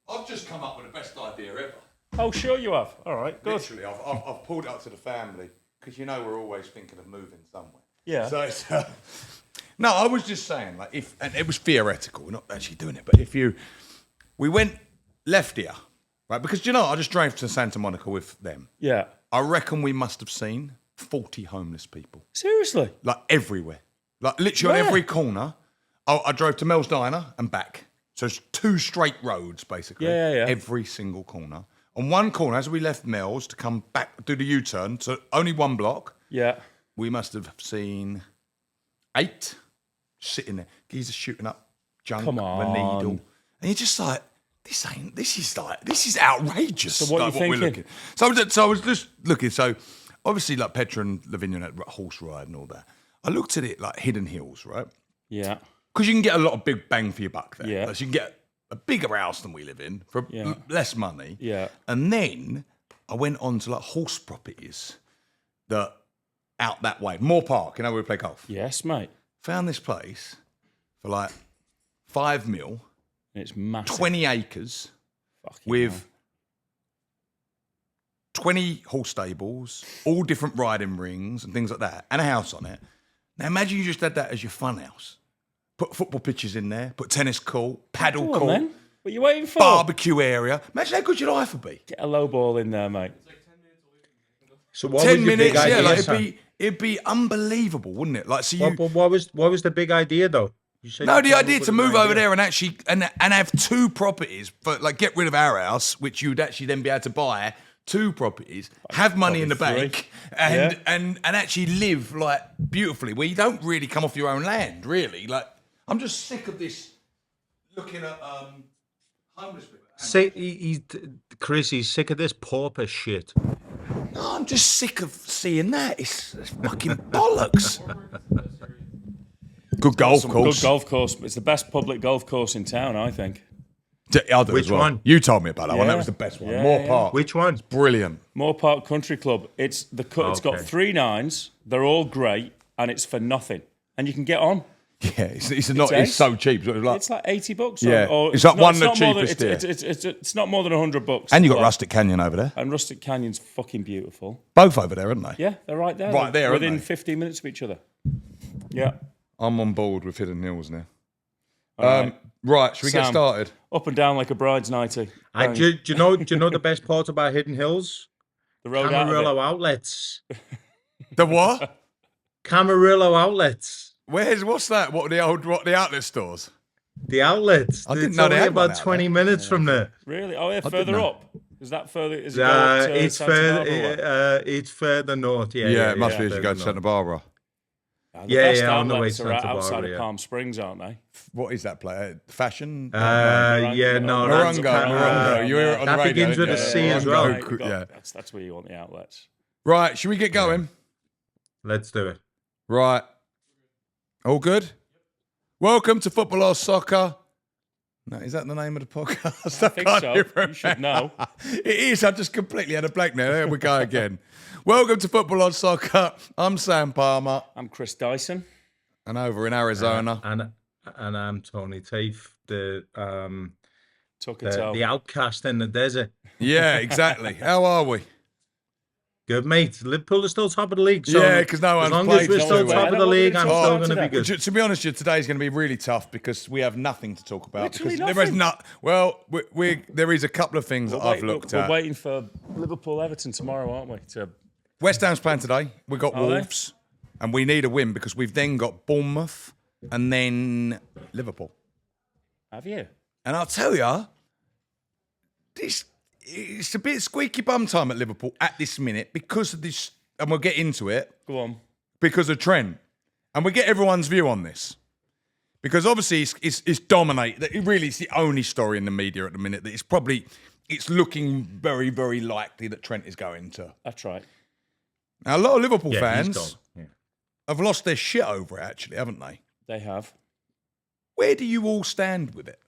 I've just come up with the best idea ever. Oh, sure you have. All right, good. Literally, I've pulled it up to the family because we're always thinking of moving somewhere. Yeah. So it's, no, I was just saying, like, and it was theoretical, we're not actually doing it, but we left here, right? Because I just drove to Santa Monica with them. Yeah. I reckon we must have seen 40 homeless people. Seriously? Like everywhere. Like literally on every corner. I drove to Mel's Diner and back. So it's 2 straight roads, basically. Yeah. Every single corner. On one corner, as we left Mel's to come back, do the U-turn, so only 1 block. Yeah. We must have seen 8 sitting there. Geezers shooting up junk with a needle. And you're just like, this is outrageous. So what are you thinking? We're looking. So I was just looking. So obviously, like Petra and Lavinia had horse ride and all that. I looked at it like Hidden Hills, right? Yeah. Because you can get a lot of big bang for your buck there. Yeah. Like, you can get a bigger house than we live in for less money. Yeah. And then I went on to like horse properties that out that way. Moore Park, where we play golf. Yes, mate. Found this place for like 5 mil. It's massive. 20 acres with 20 horse stables, all different riding rings and things like that, and a house on it. Now imagine you just had that as your fun house. Put football pitches in there, put tennis court, paddle court, then. What are you waiting for? barbecue area. Imagine how good your life would be. Get a low ball in there, mate. So what 10 was your minutes, big idea, like Sam? it'd be unbelievable, wouldn't it? Like, so you. What was the big idea though? You said No, you the came idea up to with an move over idea. there and actually and have 2 properties, for like get rid of our house, which you'd actually then be able to buy 2 properties, have money in the Probably bank, 3. and actually live like beautifully, where you don't really come off your own land, really. Like, I'm just sick of this looking at homeless people. Chris, he's sick of this pauper shit. No, I'm just sick of seeing that. It's fucking bollocks. Good golf course. Good golf course. It's the best public golf course in town, I think. Which one? You told me about that one. That Yeah. was the best one. Yeah, Moore yeah. Park. Which one? Brilliant. Moore Park Country Club. It's got Okay. 3 nines. They're all great, and it's for nothing. And you can get on. Yeah, it's ace. so cheap. So It's like $80. Yeah. or It's like one of the not more than- cheapest It's not more than $100. and you got Like, Rustic Canyon over there. And Rustic Canyon's fucking beautiful. Both over there, aren't they? Yeah, they're right there. Right there, aren't within they? 15 minutes of each other. Yeah. I'm on board with Hidden Hills now. All Right, should we get Sam. started? Up and down like a bride's nighty. Do you know the best part about Hidden Hills? The road out of Camarillo outlets. The what? Camarillo outlets. What's that? What the outlet stores? The outlets. I didn't It's know they only had one about out 20 there. minutes from there. it. Really? Oh, yeah, didn't further know. up. Is that further? Is it go up to It's Santa Barbara? it's further north. Yeah, Yeah, it must be as you further go to north. Santa Barbara. The Yeah, best yeah, on the way outlets to are Santa outside Barbara, of yeah. Palm Springs, aren't they? What is that play? Fashion? Yeah, no, that's Morongo. You hear it on that the radio. begins with a didn't you? C as Morongo, well. Right, you got- Yeah. That's where you want the outlets. Right, should we get going? Let's do it. Right. All good? Welcome to Football or Soccer. No, is that the name of the podcast? I think so. You should know. It is. I just completely had a blank now. There we go again. Welcome to Football on Soccer. I'm Sam Palmer, I'm Chris Dyson. and over in Arizona. And I'm Tony Tafe, the Tucker outcast in the desert. Yeah, exactly. How are we? Good, mate. Liverpool are still top of the league. So Yeah, 'cause no as one's long played as we're so still well. top of the league, I'm Oh, still going to be today. good. To be honest, today's going to be really tough because we have nothing to talk about. Literally because there is nothing. not. Well, there is a couple of things that I've looked We're at. waiting for Liverpool Everton tomorrow, aren't we? West Ham's playing today. We've got Are they? Wolves, and we need a win because we've then got Bournemouth and then Liverpool. Have you? And I'll tell you, it's a bit squeaky bum time at Liverpool at this minute because of this, and we'll get into it, Go on. because of Trent. And we get everyone's view on this. Because obviously it's dominated. It really is the only story in the media at the minute that it's looking very, very likely that Trent is going to. That's right. Now, a lot of Liverpool Yeah, he's fans gone. Yeah. have lost their shit over it, actually, haven't they? They have. Where do you all stand with it?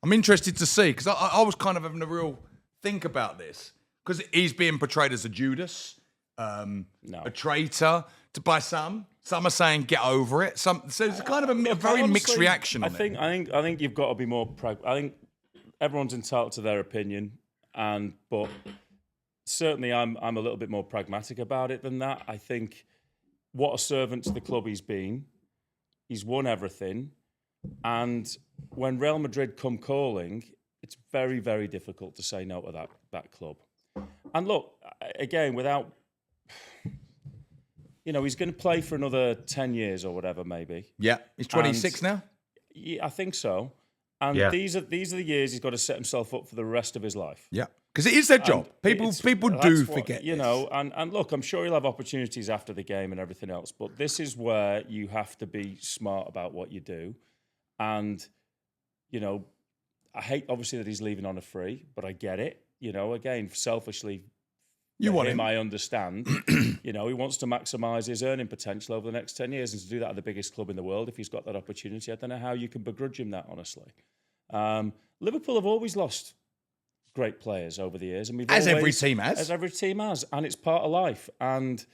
I'm interested to see, because I was kind of having a real think about this, because he's being portrayed as a Judas, a traitor by some. Some are saying get over it. So it's kind of a very mixed Honestly, reaction on I think you've got to be more. I think everyone's entitled to their opinion, but certainly I'm a little bit more pragmatic about it than that. I think what a servant to the club he's been. He's won everything, and when Real Madrid come calling, it's very, very difficult to say no to that club. And look, again, without, he's going to play for another 10 years or whatever, maybe. Yeah, he's 26 now. Yeah, I think so. And these are the years he's got to set himself up for the rest of his life. Yeah, because it is their job. People do forget, and look, I'm sure he'll have opportunities after the game and everything else, but this is where you have to be smart about what you do. And, I hate obviously that he's leaving on a free, but I get it. Again, selfishly, you want him. I understand. He wants to maximise his earning potential over the next 10 years, and to do that at the biggest club in the world, if he's got that opportunity, I don't know how you can begrudge him that, honestly. Liverpool have always lost great players over the years, and every team has, and it's part of life. And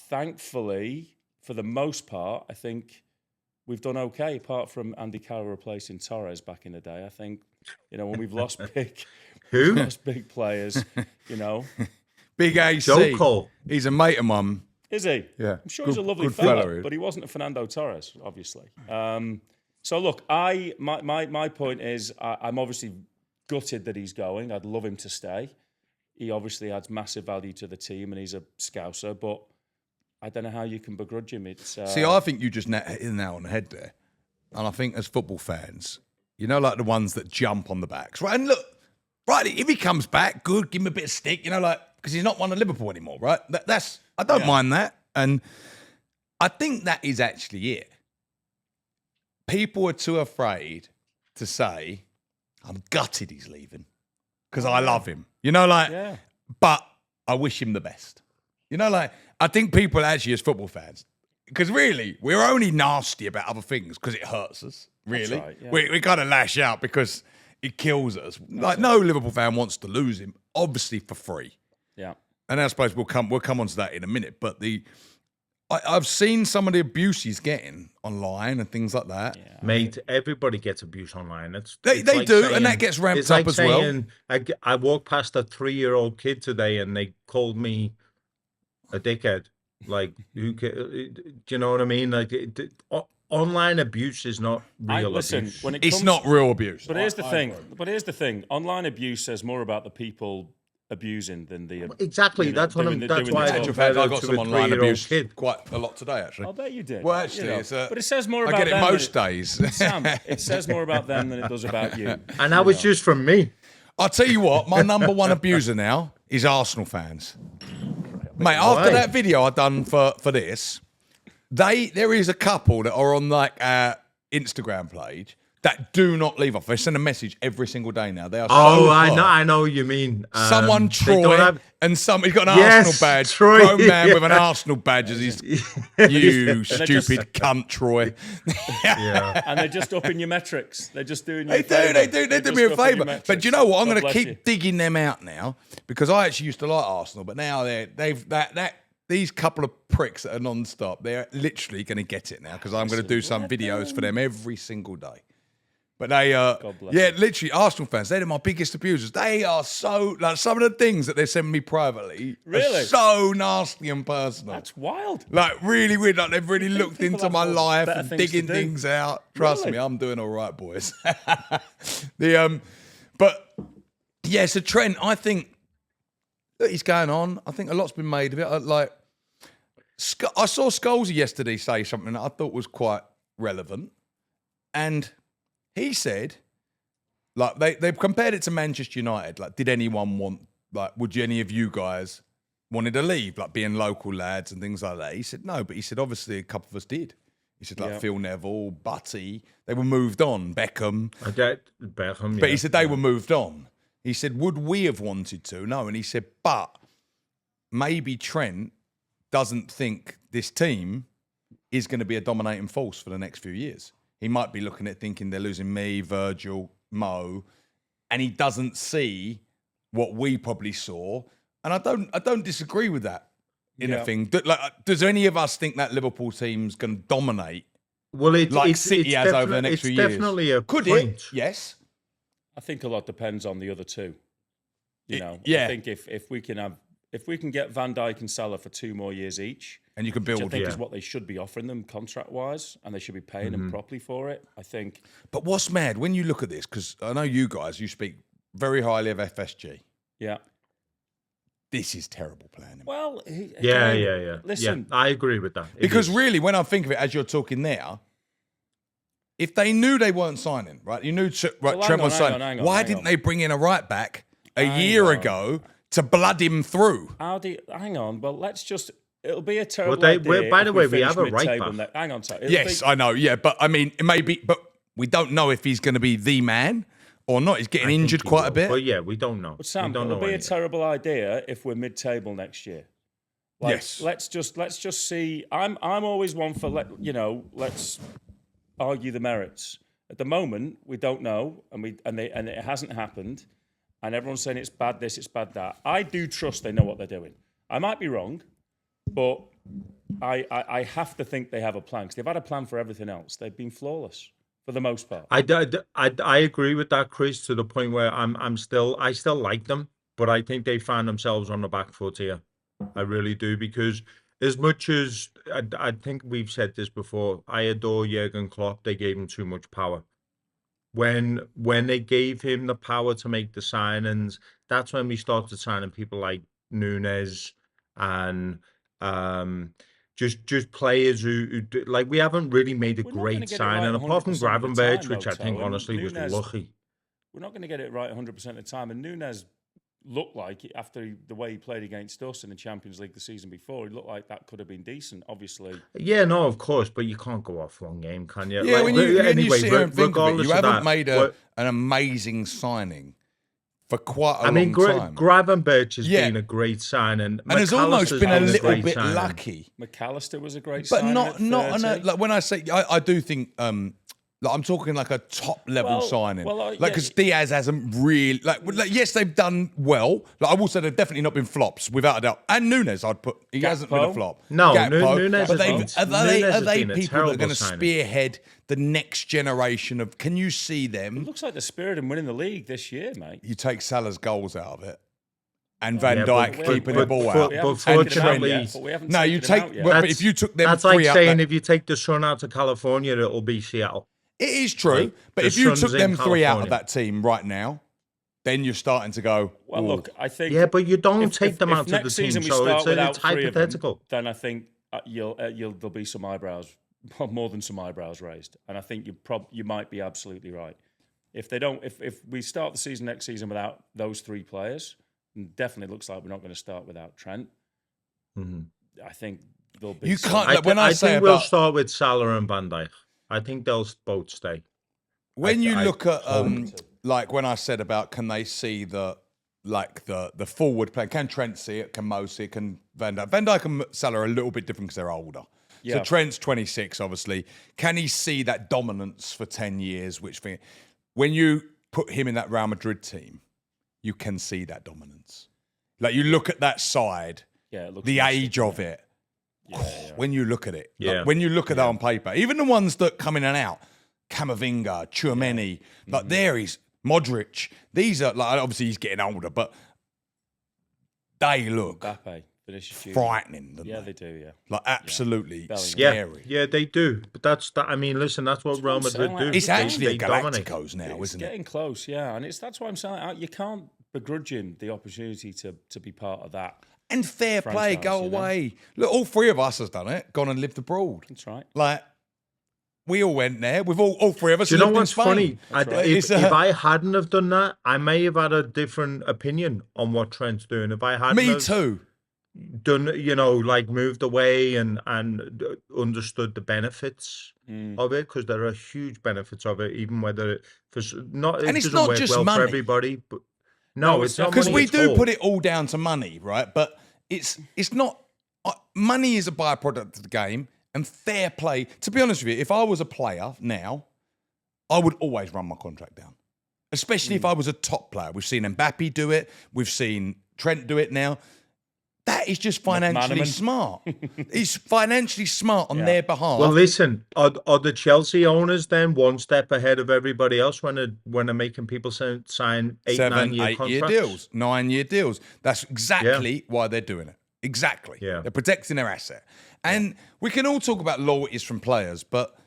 thankfully, for the most part, I think we've done okay, apart from Andy Carroll replacing Torres back in the day. I think, when we've lost big players, Big AC. Joe Cole. He's a mate of mine. Is he? Yeah. I'm sure he's a lovely fella, but he wasn't a Fernando Torres, obviously. So look, my point is, I'm obviously gutted that he's going. I'd love him to stay. He obviously adds massive value to the team, and he's a Scouser, but I don't know how you can begrudge him. See, I think you just hit the nail on the head there. And I think as football fans, like the ones that jump on the backs, right? And look, right, if he comes back, good, give him a bit of stick, because he's not one of Liverpool anymore, right? I don't mind that. And I think that is actually it. People are too afraid to say, I'm gutted he's leaving because I love him. But I wish him the best. I think people actually, as football fans, because really, we're only nasty about other things because it hurts us, really. Right, yeah. We kind of lash out because it kills us. No Liverpool fan wants to lose him, obviously for free. Yeah. And I suppose we'll come on to that in a minute. But I've seen some of the abuse he's getting online and things like that. Yeah. Mate, everybody gets abuse online. They like do, saying, and that gets ramped up as well. I walked past a 3-year-old kid today, and they called me a dickhead. Like, do you know what I mean? Like, online abuse is not real abuse. It's not real abuse. But here's the thing. Online abuse says more about the people abusing than the exactly. That's why I got some online abuse quite a lot today. Actually, I bet you did. Well, actually, but it says more about I get it them most days. Sam, it says more about them than it does about you. And that was just from me. I'll tell you what. My number one abuser now is Arsenal fans. Mate, after that video I done for this, there is a couple that are on like our Instagram page that do not leave off. They send a message every single day now. They are I know what you mean. Someone Troy and he's got an Arsenal badge. Troy, grown man with an Arsenal badge as he's you stupid cunt, Troy. Yeah. And they're just upping your metrics. They're just doing you They do me a favour. But do you know what? I'm going to keep digging them out now because I actually used to like Arsenal, but now these couple of pricks that are non-stop, they're literally going to get it now because I'm going to do some videos for them every single day. But they, literally, Arsenal fans, they're my biggest abusers. They are so, like, some of the things that they send me privately are so nasty and personal. That's wild. Like, really weird. Like, they've really looked into my life and digging things out. Trust me, I'm doing all right, boys. But, yeah, so Trent, I think that he's going on. I think a lot's been made of it. I saw Scholesy yesterday say something that I thought was quite relevant. And he said, like, they've compared it to Manchester United. Like, did anyone want, like, would any of you guys wanted to leave, like, being local lads and things like that? He said, no, but he said, obviously, a couple of us did. He said, like, Phil Neville, Butty, they were moved on, Beckham. But he said they were moved on. He said, would we have wanted to? No. And he said, but maybe Trent doesn't think this team is going to be a dominating force for the next few years. He might be looking at thinking they're losing me, Virgil, Mo, and he doesn't see what we probably saw. And I don't disagree with that in a thing. Like, does any of us think that Liverpool team's going to dominate Well, like City has over the next few years? It's definitely a Could point. it? Yes. I think a lot depends on the other two. You know, yeah. I think if we can get Van Dijk and Salah for 2 more years each, And you can which build. I think is what they should be offering them contract-wise, and they should be paying them properly for it. I think. But what's mad when you look at this, because I know you guys, you speak very highly of FSG. Yeah. This is terrible planning. Well, Yeah. Listen, I agree with that. It Because is. really, when I think of it, as you're talking there, if they knew they weren't signing, right? You knew Trent was signing. Why didn't they bring in a right back a year ago to blood him through? Hang on. Well, it'll be a terrible Well, idea. by the if way, we finish have a right mid-table back. Hang on, sorry. Yes, I know. Yeah, but I mean, it may be, but we don't know if he's going to be the man or not. He's getting injured He quite a will. bit. But yeah, we don't know. But Sam, we don't it'll know be a anything. terrible idea if we're mid-table next year. Like, Yes. Let's just see. I'm always one for let's argue the merits. At the moment, we don't know, and it hasn't happened, and everyone's saying it's bad this, it's bad that. I do trust they know what they're doing. I might be wrong, but I have to think they have a plan, because they've had a plan for everything else. They've been flawless for the most part. I agree with that, Chris, to the point where I still like them, but I think they found themselves on the back foot here. I really do, because as much as I think we've said this before, I adore Jurgen Klopp. They gave him too much power. When they gave him the power to make the signings, that's when we started signing people like Nunes and just players who like, we haven't really made a We're not great gonna get it signing, right apart from 100% of the Gravenberch, time, which I think though, honestly was Nunes- lucky. We're not going to get it right 100% of the time, and Nunes looked like, after the way he played against us in the Champions League the season before, he looked like that could have been decent, obviously. Yeah, no, of course, but you can't go off one game, can you? Yeah, Like, when you anyway, sit here and think of it, regardless you of haven't that, made an amazing signing for quite a I mean, long time. Gravenberch has Yeah. been a great signing, And has almost McAllister's been a little great bit signing. lucky. McAllister was a great But signing not at 30. like when I say, I do think like I'm talking like a top level signing. Like, because Diaz hasn't really yes, they've done well. Like, I will say they've definitely not been flops without a doubt. And Nunes, I'd put, he hasn't been a flop. No, Gakpo, Nunes but has are they been a people that are terrible going to signing. spearhead the next generation of? Can you see them? It looks like the spirit in winning the league this year, mate. You take Salah's goals out of it, and Van Yeah, Dijk but- keeping but- the ball but- out. but and fortunately- Trent. but we haven't No, taken you them take. out yet. But if you took them That's three like out, saying if you take the sun out to California, it'll be Seattle. it is true. Like, but the if you took Suns in them three out of California. that team right now, then you're starting to go. Well, "Ooh." look, I think. Yeah, but you don't if- take if- them if out of the next team, season we so start it's without 3 of them, hypothetical. then I think there'll be some eyebrows, more than some eyebrows raised, and I think you might be absolutely right. If they don't, if we start the season next season without those 3 players, it definitely looks like we're not going to start without Trent. I think there'll be. You some- can't- Like, when I say think we'll about- start with Salah and Van Dijk. I think they'll both stay. When you look at hope. like when I said about can they see the forward plan? Can Trent see it? Can Mo see it? Can Van Dijk? Van Dijk and Salah are a little bit different because they're older. Yeah. So Trent's 26, obviously. Can he see that dominance for 10 years? When you put him in that Real Madrid team, you can see that dominance. Like, you look at that side, Yeah, it looks the massive, age of it. When you look at it, Yeah. like, when you look at that on paper, even the ones that come in and out, Camavinga, Tchouameni, like there is Modric. These are like, obviously he's getting older, but they look Mbappe, Vinicius Junior. frightening. Don't Yeah, they? they do. Yeah. Like absolutely Bellingham. scary. Yeah, they do. But that's that. I mean, listen, that's what Real what I'm Madrid saying, do. like, It's actually They a dominate. Galacticos now, It's isn't it? getting close, yeah, and that's why I'm saying you can't begrudge him the opportunity to be part of that. And fair play, franchise, go you know? away. Look, all 3 of us has done it. Gone and lived abroad. That's right. Like we all went there. We've all 3 of us. Do you know lived in what's Spain. funny? That's right. If, It's, if I hadn't have done that, I may have had a different opinion on what Trent's doing. If I hadn't Me have too. done, like moved away and understood the benefits of it, because there are huge benefits of it, even whether it not it And it's doesn't not work just well money. for everybody. But no, it's not Because money we at do all. put it all down to money, right? But it's not. Money is a byproduct of the game, and fair play. To be honest with you, if I was a player now, I would always run my contract down, especially if I was a top player. We've seen Mbappe do it. We've seen Trent do it now. That is just financially McManaman. smart. It's financially smart on their behalf. Well, listen, are the Chelsea owners then one step ahead of everybody else when they're making people sign 7, 8-9 year 8 year contracts? deals, 9-year deals. That's exactly why they're doing it. Exactly. Yeah. They're protecting their asset. And we can all talk about loyalties from players, but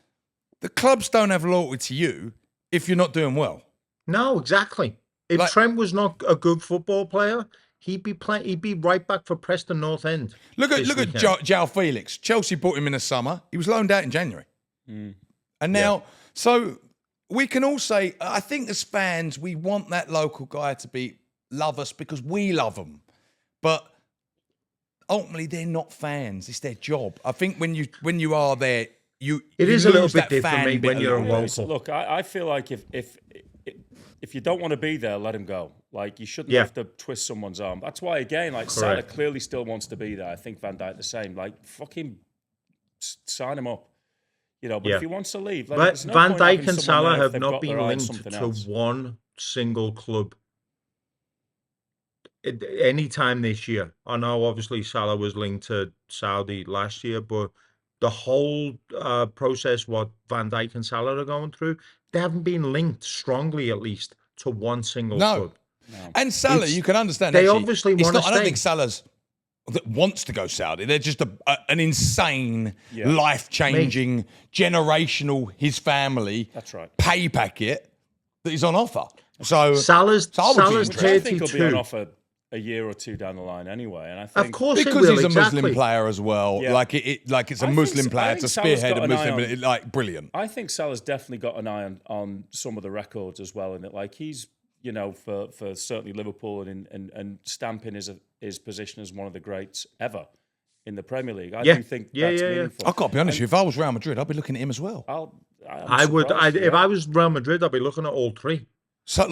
the clubs don't have loyalty to you if you're not doing well. No, exactly. If Trent was not a good football player, he'd be right back for Preston North End. Look at João Felix. Chelsea bought him in the summer. He was loaned out in January. And now, so we can all say, I think as fans, we want that local guy to love us because we love them. But ultimately, they're not fans. It's their job. I think when you are there, it is a little bit different when you're a local. Look, I feel like if you don't want to be there, let him go. Like, you shouldn't have to twist someone's arm. That's why, again, like, Salah clearly still wants to be there. I think Van Dijk the same. Like, fucking sign him up. You know, but if he wants to leave, Van Dijk and Salah have not been linked to one single club at any time this year. I know, obviously, Salah was linked to Saudi last year, but the whole process, what Van Dijk and Salah are going through, they haven't been linked strongly, at least, to one single club. No. And Salah, you can understand. They actually, obviously want to stay. I don't think Salah's that wants to go Saudi. They're just an insane, life-changing, generational, his family pay packet that is on offer. So Salah's I think he'll be on offer a year or two down the line anyway, and I think of course because he's a Muslim player as well. Yeah. Like it's a Muslim player to spearhead a Muslim. Like brilliant. I think Salah's definitely got an eye on some of the records as well, in that like he's for certainly Liverpool and stamping his position as one of the greats ever in the Premier League. I do think that's meaningful. I've got to be honest with you. If I was Real Madrid, I'd be looking at him as well. I would. If I was Real Madrid, I'd be looking at all three. So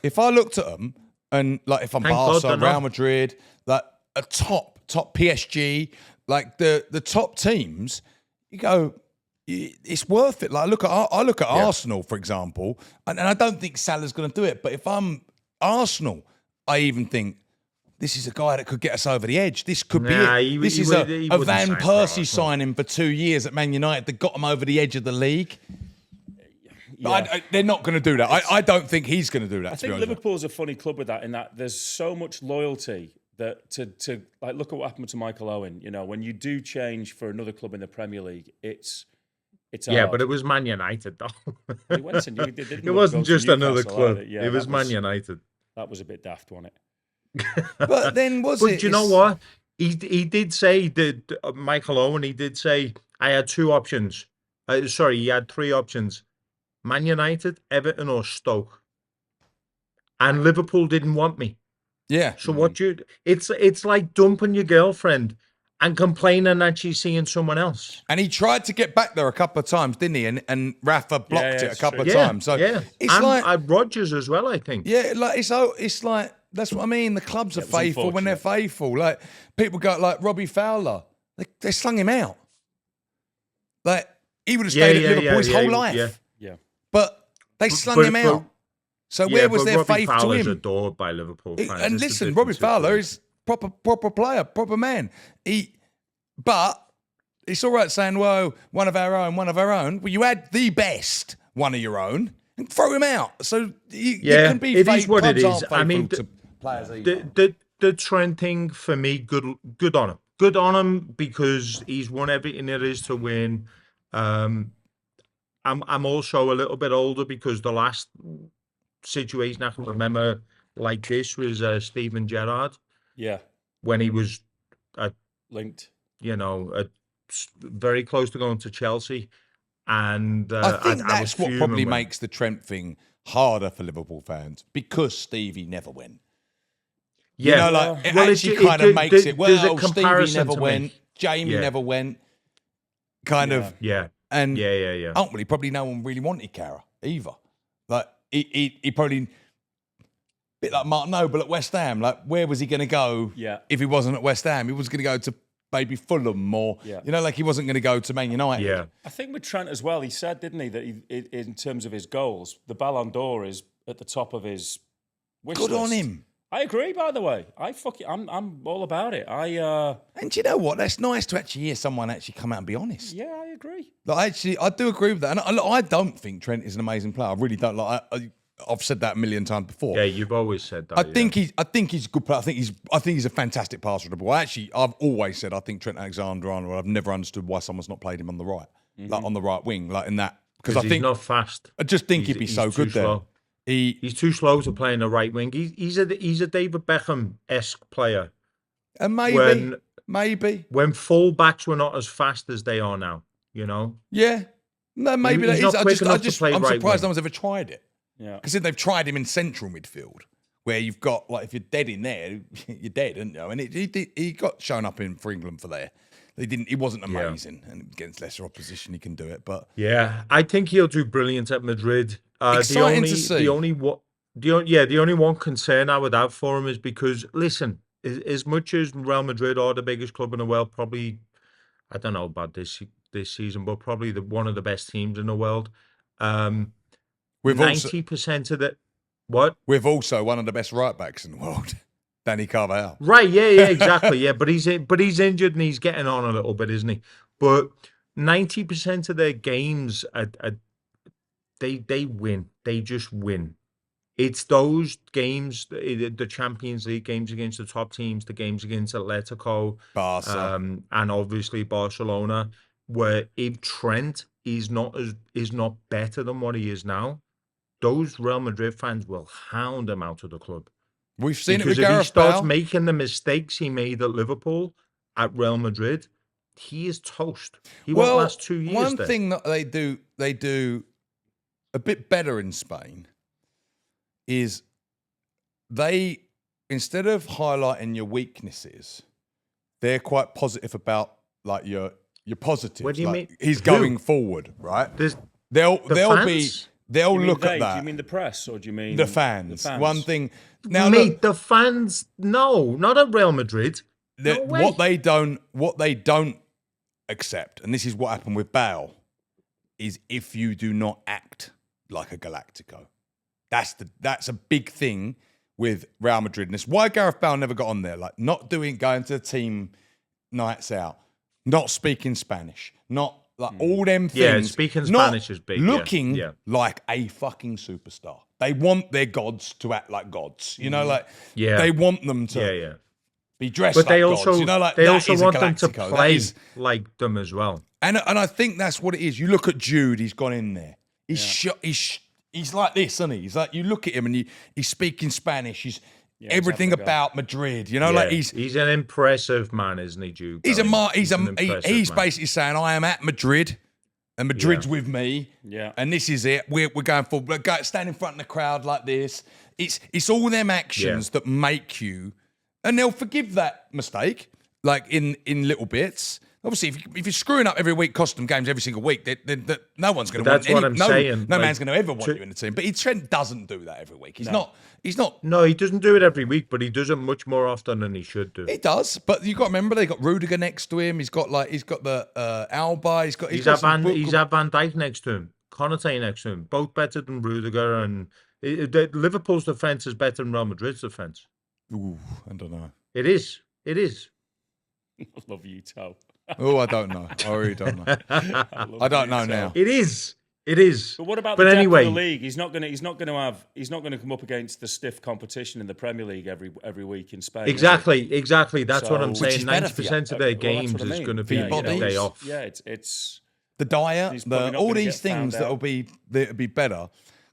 if I looked at them. And like if I'm Barca, Real Madrid, like a top PSG, like the top teams, you go, it's worth it. Like I look at Arsenal, for example, and I don't think Salah's going to do it. But if I'm Arsenal, I even think this is a guy that could get us over the edge. This could be it. This is a Van Persie signing for 2 years at Man United that got him over the edge of the league. Yeah. They're not going to do that. I don't think he's going to do that. I think Liverpool's a funny club with that, in that there's so much loyalty that to like look at what happened to Michael Owen. You know, when you do change for another club in the Premier League, it's hard. But it was Man United though. He went and it wasn't just another club. It was Man United. That was a bit daft, wasn't it? But then But you know what? He did say that Michael Owen. He did say I had two options. He had three options. Man United, Everton, or Stoke, and Liverpool didn't want me. Yeah. So it's like dumping your girlfriend and complaining that she's seeing someone else. And he tried to get back there a couple of times, didn't he? And Rafa blocked it a couple of times. So it's and Rodgers as well, I think. Yeah, like it's like that's what I mean. The clubs are faithful when they're faithful. Like people go like Robbie Fowler, they slung him out. Like he would have stayed at Liverpool his whole life. Yeah. But they slung him out. So where was their faith to him? Adored by Liverpool fans. And listen, Robbie Fowler is proper player, proper man. But it's all right saying, well, one of our own. Well, you had the best one of your own and throw him out. So you can be it faithful. Is what it is. I mean, to players the Trent thing for me, good on him. Good on him because he's won everything there is to win. I'm also a little bit older because the last situation I can remember like this was Steven Gerrard. Yeah. When he was linked. Very close to going to Chelsea. And I think that's what probably makes the Trent thing harder for Liverpool fans because Stevie never went. Yeah. It actually kind of makes it, well, Stevie never went, Jamie never went, kind of. Yeah. And ultimately, probably no one really wanted Carra either. Like he probably, bit like Martin Noble at West Ham. Like where was he going to go? If he wasn't at West Ham, he was going to go to maybe Fulham or like he wasn't going to go to Man United. Yeah, I think with Trent as well, he said, didn't he, that in terms of his goals, the Ballon d'Or is at the top of his wish list. Good on him. I agree. By the way, I'm all about it. And do you know what? That's nice to actually hear someone actually come out and be honest. Yeah, I agree. Like, I do agree with that. And I don't think Trent is an amazing player. I really don't. Like, I've said that a million times before. Yeah, you've always said that. I think he's a good player. I think he's a fantastic passer of the ball. I've always said I think Trent Alexander-Arnold. I've never understood why someone's not played him on the right, like on the right wing, like in that. Because I think he's not fast. I just think he'd be so good there. He's too slow to play in the right wing. He's a David Beckham-esque player. And maybe when full backs were not as fast as they are now, you know. Yeah, no, maybe he's not quick enough to play I'm right surprised wing. no one's ever tried it. Yeah, because they've tried him in central midfield, where you've got like if you're dead in there, you're dead, aren't you? And he got shown up for England for there. He wasn't amazing, and against lesser opposition, he can do it. But yeah, I think he'll do brilliant at Madrid. Exciting to see. The only one concern I would have for him is because, listen, as much as Real Madrid are the biggest club in the world, probably, I don't know about this season, but probably one of the best teams in the world. We've 90% of the what? We've also one of the best right backs in the world. Danny Carvajal. Right, yeah, exactly, yeah. But he's injured and he's getting on a little bit, isn't he? But 90% of their games, they win. They just win. It's those games, the Champions League games against the top teams, the games against Atletico, Barca, and obviously Barcelona, where if Trent is not better than what he is now, those Real Madrid fans will hound him out of the club. We've seen because it with Gareth Bale. If he starts making the mistakes he made at Liverpool, at Real Madrid, he is toast. He won't last 2 years. One thing that they do a bit better in Spain is they, instead of highlighting your weaknesses, they're quite positive about like your positives. What do you like, mean? He's going forward, right? They'll look at that. Do you mean the press or do you mean the fans? One thing. Now, Mate, the fans, no, not at Real Madrid. No way. What they don't accept, and this is what happened with Bale, is if you do not act like a Galactico. That's a big thing with Real Madrid, and it's why Gareth Bale never got on there. Like going to team nights out, not speaking Spanish, not like all them things. Yeah, speaking Spanish is big. Looking like a fucking superstar. They want their gods to act like gods. You know, like they want them to be dressed like gods. You know, like they also want them to Galactico. play like them as well. And I think that's what it is. You look at Jude; he's gone in there. He's like this, isn't he? He's like, you look at him and he's speaking Spanish. He's everything about Madrid. You know, like he's an impressive man, isn't he, Jude? He's basically saying, I am at Madrid, and Madrid's with me. Yeah, and this is it. We're going for. Stand in front of the crowd like this. It's all them actions that make you, and they'll forgive that mistake, like in little bits. Obviously, if you're screwing up every week, costing games every single week, then no one's going to want any. No man's going to ever want you in the team. But Trent doesn't do that every week. He's not. No, he doesn't do it every week, but he does it much more often than he should do. He does, but you got to remember they got Rudiger next to him. He's got the Alba. He's had Van Dijk next to him, Konate next to him, both better than Rudiger. And Liverpool's defense is better than Real Madrid's defense. Ooh, I don't know. It is. I love you, Toe. Oh, I don't know. I really don't know. I don't know now. It is. But what about the depth of the league? He's not going to come up against the stiff competition in the Premier League every week in Spain. Exactly. That's what I'm saying. 90% of their games is going to be a day off. Yeah, it's the diet, all these things that'll be better.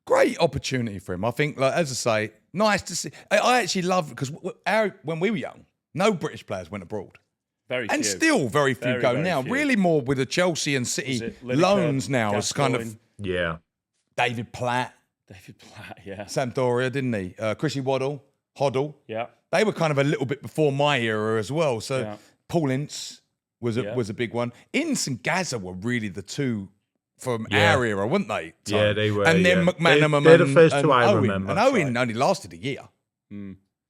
Great opportunity for him. I think, like as I say, nice to see. I actually love because when we were young, no British players went abroad. And still very few go now. Few. Really more with the Chelsea and City loans now. It's kind of David Platt, Sampdoria, didn't he? Chrissy Hoddle. Yeah. They were kind of a little bit before my era as well. So Paul Ince was a big one. Ince and Gaza were really the two from our era, weren't they? Tom? Yeah, they were. And then McManaman they're the first two I Owen. remember. And Owen only lasted a year.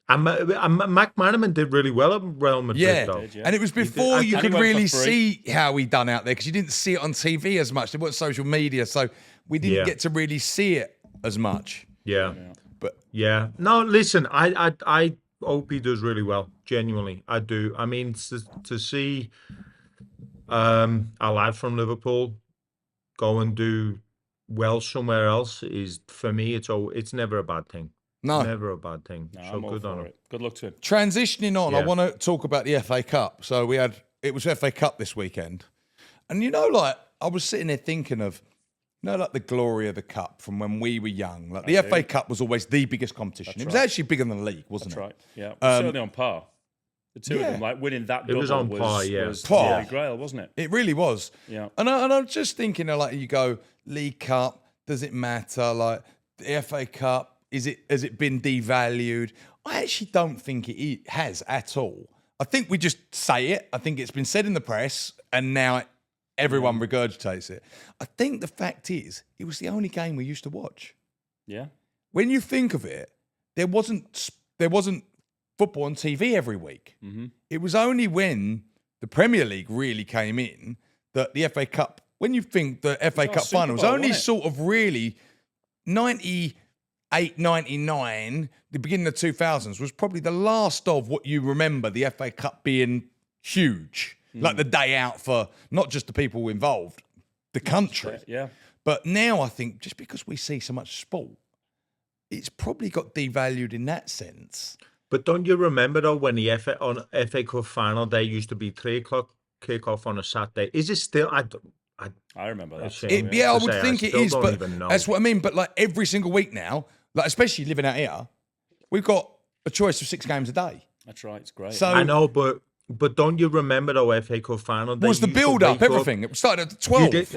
And McManaman did really well at Real Madrid, though. And it was before you could really see how he done out there because you didn't see it on TV as much. There wasn't social media, so we didn't get to really see it as much. Yeah. But no, listen, I hope he does really well. Genuinely, I do. I mean, to see a lad from Liverpool go and do well somewhere else is, for me, it's never a bad thing. No. Never a bad thing. No, So I'm all good on for him. it. Good luck to him. Transitioning on, I Yeah. want to talk about the FA Cup. So it was FA Cup this weekend. And like, I was sitting there thinking of, like the glory of the cup from when we were young. Like the FA Cup was always the biggest competition. It was actually bigger than the league, wasn't That's it? right. Yeah. Well, certainly on par. The two of yeah. them, like winning that It double was on par, yeah. was Par. the Holy Grail, wasn't it? It really was. Yeah. And I'm just thinking, like, you go, League Cup, does it matter? Like, the FA Cup, has it been devalued? I actually don't think it has at all. I think we just say it. I think it's been said in the press, and now everyone regurgitates it. I think the fact is, it was the only game we used to watch. Yeah. When you think of it, there wasn't football on TV every week. Mm-hmm. It was only when the Premier League really came in that the FA Cup, when you think the FA Cup Super final was Bowl, only wasn't it? sort of really 98, 99, the beginning of 2000s was probably the last of what you remember the FA Cup being huge. Like the day out for not just the people involved, the country. Yeah. But now I think just because we see so much sport, it's probably got devalued in that sense. But don't you remember though when the FA Cup final day used to be 3:00 kickoff on a Saturday? Is it still? I remember that. Shame. Yeah, I To would say, think I it still is, don't but even know. that's what I mean. But like every single week now, like especially living out here, we've got a choice of 6 games a day. That's right. It's great. So I know, but don't you remember though FA Cup final day? was the you used to build up, wake everything? It started at You 12. did,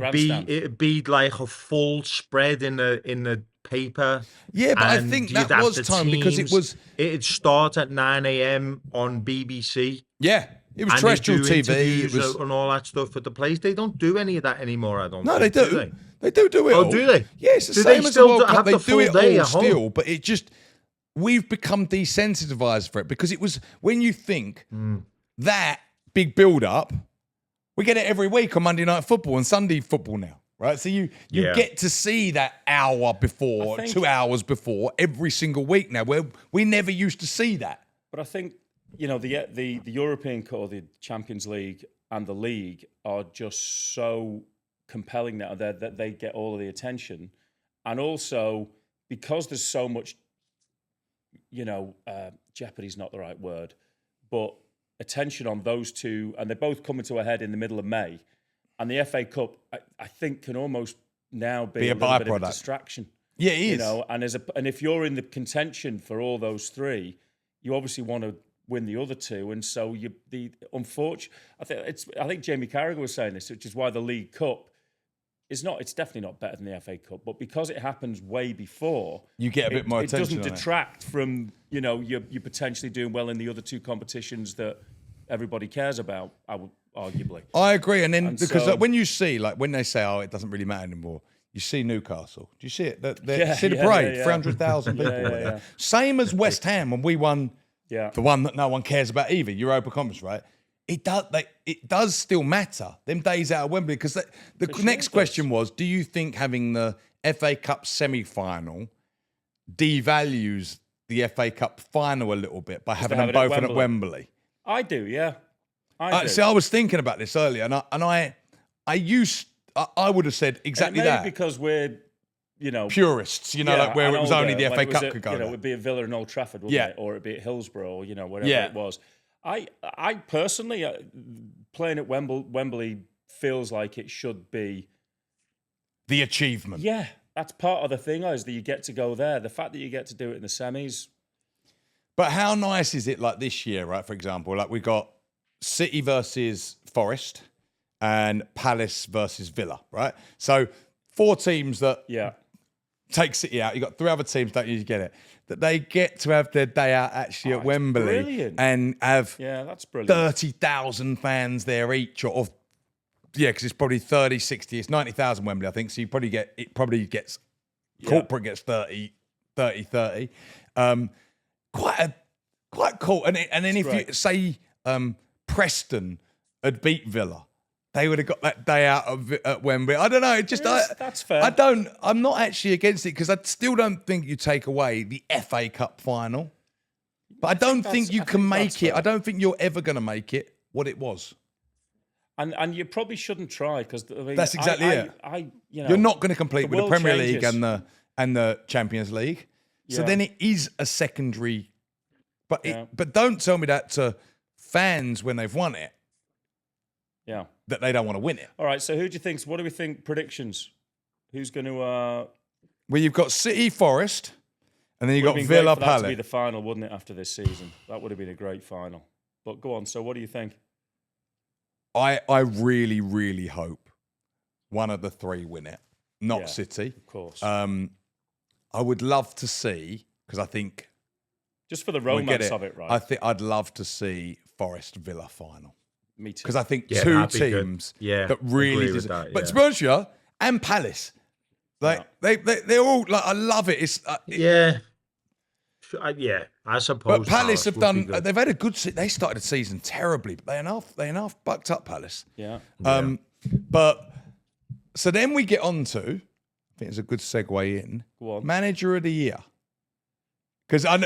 Grandstand. it'd be like a full spread in the paper. Yeah, but I and think you'd that have was the time because it teams. was It'd start at 9 a.m. on BBC. yeah, it was And they terrestrial do TV. It interviews was and all that stuff at the place. They don't do any of that anymore. I don't. no, they think, do. They do it Oh, all. do they? Yeah, it's the Do they same as the still World Cup. have They the do full it day all at home? still, but it just we've become desensitized for it because it was when you think that big build up, we get it every week on Monday Night Football and Sunday football now, right? So you Yeah. get to see that hour before, I think- 2 hours before every single week now, where we never used to see that. But I think the European Cup, or the Champions League, and the league are just so compelling now that they get all of the attention, and also because there's so much, jeopardy's not the right word, but attention on those two, and they're both coming to a head in the middle of May, and the FA Cup I think can almost now be a little bit of a byproduct. distraction. Yeah, it is. And if you're in the contention for all those three, you obviously want to win the other two, and so I think Jamie Carragher was saying this, which is why the League Cup is not. It's definitely not better than the FA Cup, but because it happens way before, You get a bit more It attention doesn't on it. detract from you're potentially doing well in the other two competitions that everybody cares about. Arguably, I agree. And then And because so- when you see, like when they say, oh, it doesn't really matter anymore, you see Newcastle. Do you see it? Yeah, See the yeah, parade, yeah. 300,000 people. Yeah, were there. yeah. Same as West Ham when we won yeah. the one that no one cares about either, Europa Conference, right? It does still matter, them days out of Wembley, because the sure next it does. question was, do you think having the FA Cup semi-final devalues the FA Cup final a little bit by having them have it at both in at Wembley. Wembley? I do, yeah. I do. See, I was thinking about this earlier, and I would have said And exactly maybe that. because we're, Purists, like where and it was older, only the when FA it was Cup at, could go. It there. would be at Villa and Old Trafford, wouldn't Yeah. it? Or it'd be at Hillsborough, or whatever Yeah. it was. I personally, playing at Wembley feels like it should be. The achievement. Yeah, that's part of the thing, is that you get to go there. The fact that you get to do it in the semis. But how nice is it like this year, right? For example, like we got City versus Forest and Palace versus Villa, right? So 4 teams that Yeah. take City out. You got 3 other teams don't usually get it. That they get to have their day out actually at it's Wembley brilliant. and have Yeah, that's brilliant. 30,000 fans there each, because it's probably 30, 60, it's 90,000 Wembley, I think. So corporate gets 30. Quite cool. And then if great. you say Preston had beat Villa, they would have got that day out at Wembley. I don't know. That's fair. I'm not actually against it because I still don't think you take away the FA Cup final. But I don't think you can that's make it. fair. I don't think you're ever going to make it what it was. And you probably shouldn't try because I mean, That's exactly it. You're You're not going to compete with the world Premier League changes. and the Champions League. So Yeah. then it is a secondary. But but don't tell me that to fans when they've won it Yeah. that they don't want to win it. All right. So who do you think? What do we think? Predictions? Who's going to? Well, you've got City, Forest, and then you've Would got have been great Villa, for that to be Palace. the final, wouldn't it? After this season, that would have been a great final. But go on. So what do you think? I really, really hope one of the three win it, not Yeah, City. Of course. I would love to see, because I think Just for the we get romance of it, right? I think I'd love to see Forest Villa final. Me too. Because I think Yeah, two that'd be good. teams Yeah, that really agree with deserve. that, But yeah. to be honest with you, and Palace, like they're all like, I love it. It's Yeah. Yeah, I suppose. but Palace have would be done. good. They've had a good. They started the season terribly, but they enough bucked up Palace. yeah. But so then we get on to, I think it's a good segue in, Go on. Manager of the Year. Because I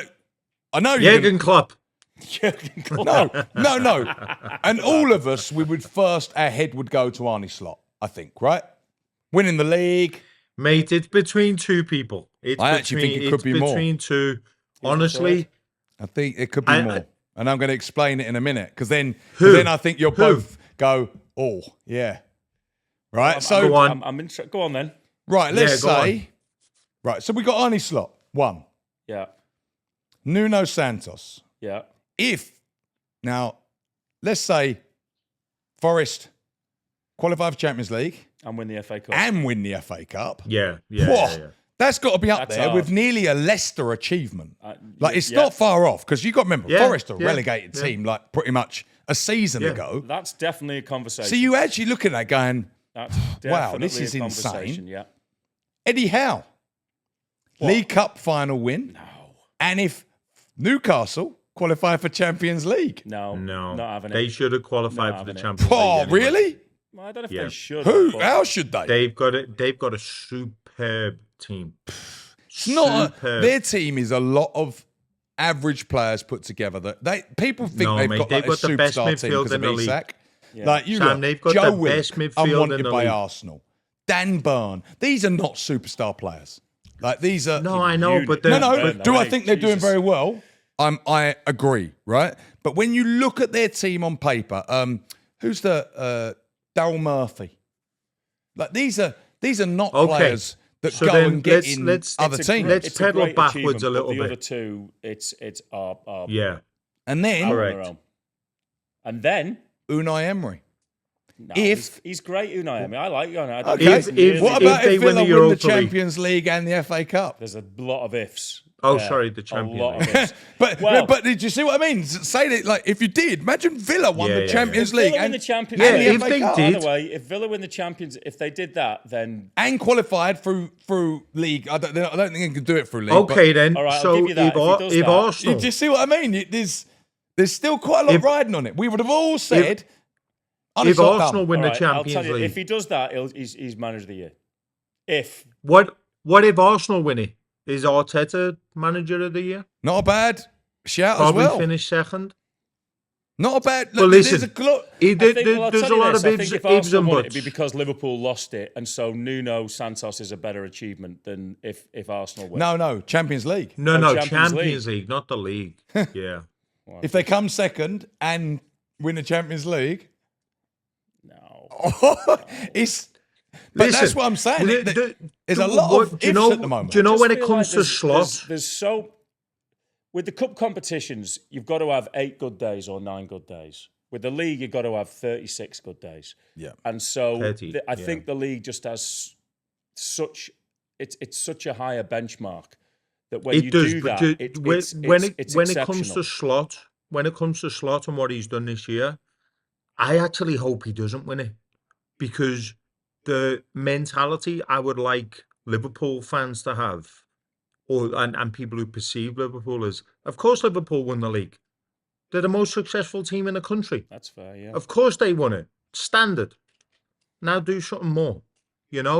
know you're Jurgen Klopp. no. And all of us, our head would go to Arnie Slot, I think, right? Winning the league. Mate, it's between two people. I actually think it could be more. between two. Honestly, I think it could be I- more. And I'm going to explain it in a minute. Because then I think you'll Who? both go, oh, yeah. Right? So, Go on. I'm interested. Go on then. right, let's Yeah, go say, right, so we got Arnie Slot, one. Yeah. Nuno Santos. Yeah. Now, let's say Forest qualify for Champions League And win the FA Cup. and win the FA Cup. yeah. Whoa, that's got to be up That's there hard. with nearly a Leicester achievement. Like, it's yeah. not far off because you got to remember, Yeah, Forest are a yeah, relegated yeah. team like pretty much a season ago. That's definitely a conversation. So you actually look at that going, That's wow, definitely this is a conversation. insane. Yeah. Eddie Howe, League Cup final win. No. And if Newcastle qualify for Champions League. No. No, Not having they it. should have qualified Not for the having it. Champions League. Oh, anyway. really? Well, I don't know if Yeah. they should. Who? but- How should they? They've got a superb team. It's not Superb. their team is a lot of average players put together. That people think No, they've mate, got they've like a got the best superstar team midfield because in of the league. Isak. Yeah. Like you Sam, look, they've got Joe the Willock, best midfield in unwanted the by league. Arsenal. Dan Burn. These are not superstar players. Like these are. No, I know, You- but No, they're- no. Burn, Do I mate, think they're doing Jesus. very well? I agree, right? But when you look at their team on paper, who's the Daryl Murphy? Like these are not Okay. players that So go then and get let's- in let's- other It's a teams. great- Let's it's a pedal great backwards achievement, a little but the bit. other two, it's are Yeah. And then on Correct. their own. And then Unai Emery. no, If- he's great, Unai. I mean, I like Unai. I don't Okay. think he's If- nearly- What if about they if win Villa the win the Europa League? Champions League and the FA Cup? There's a lot of ifs. Oh, there. sorry, the A Champions lot League. of ifs. But Well- but did you see what I mean? Say that like if you did, imagine Villa won Yeah, the yeah, Champions If League Villa win and the Champions Yeah, and the if FA they Cup. did- By the way, if Villa win the Champions, if they did that, then And qualified through league. I don't think they can do it through league. Okay, then. All right, I'll so give you that. If he does if that- Arsenal, Do you see what I mean? There's still quite a lot If- riding on it. We would have all said, if Arsenal win all the right, I'll Champions tell you, League, if he does that, he's manager of the year. If what if Arsenal win it? Is Arteta manager of the year? not a bad shout Probably as well. finish second. Not a bad. Well, There's listen, a glo- He I did, think, well, I'll there's tell a you lot this, of I think if ifs Arsenal and won it, buts. it'd be because Liverpool lost it, and so Nuno Santos is a better achievement than if Arsenal win. No, Champions League. No, Oh, Champions Champions League, not the league. Yeah. If they come second and win the Champions League, no. it's. But that's Listen, what I'm saying. There's a do- lot what- of do you ifs know, at the moment. Do you know Just when it feel comes like to slot? there's so with the cup competitions, you've got to have 8 good days or 9 good days. With the league, you've got to have 36 good days. Yeah. And so 30, I yeah. think the league just has such it's such a higher benchmark that when you It does, do but that, when it's when it comes exceptional. to slot, and what he's done this year, I actually hope he doesn't win it because the mentality I would like Liverpool fans to have, and people who perceive Liverpool as, of course, Liverpool won the league. They're the most successful team in the country. That's fair, yeah. Of course they won it. Standard. Now do something more.